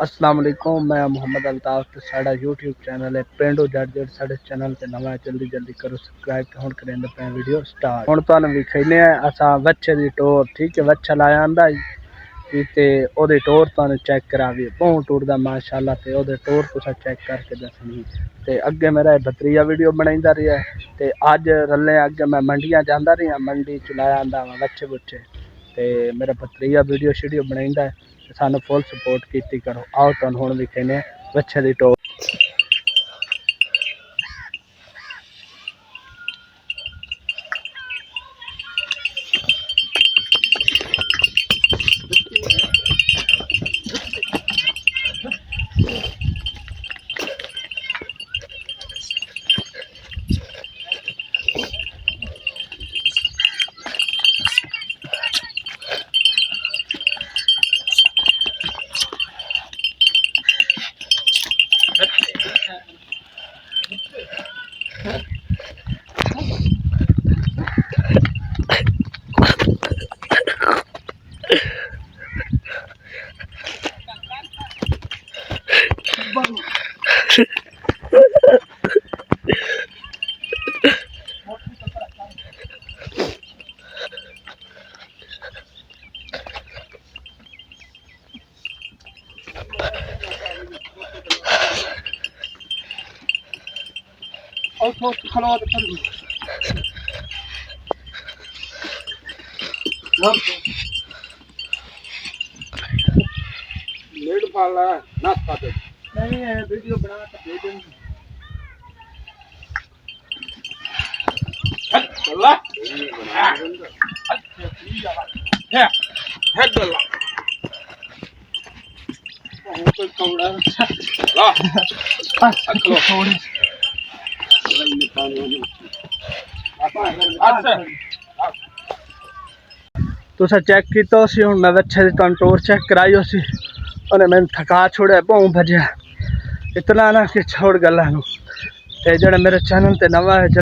अस्सलाम वालेकुम, मैं मोहम्मद अल्ताफ। साडा यूट्यूब चैनल है पेंडू जट जट। साडे चैनल ते नवा जल्दी जल्दी करो सब्सक्राइब। तो हुण करेंगे पे वीडियो स्टार्ट। हुण तुहानू विखाने असा बच्चे दी टोर। ठीक है, बच्चा लाया आंदा ते ओदी टोर तुहानू चेक करावी। बहुत टुरदा माशाअल्लाह। ते ओदे टोर तुसा चेक करके दसनी। ते अगे मेरा भतरीया वीडियो बनाईंदा रहा है। ते अज रले अगे मैं मंडियां जांदा रहा, मंडी च लाया आंदा बच्चे बुच्चे। ते मेरा भतरीया वीडियो शीडियो बनाईंदा है। सानू फुल सपोर्ट की करो। आओ तुहानू हुण विखाने बच्चे दी टोर। वीडियो बना के दे तुसा चेक किया सी। हुण मैं बच्चे दी तुहानू टोर चेक कराई उसी। उन्हें मैंने थका छोड़िया, बहुत भजया। इतना ना कि छोड़ गल्लां नू। ते जेड़ा मेरे चैनल ते नवा है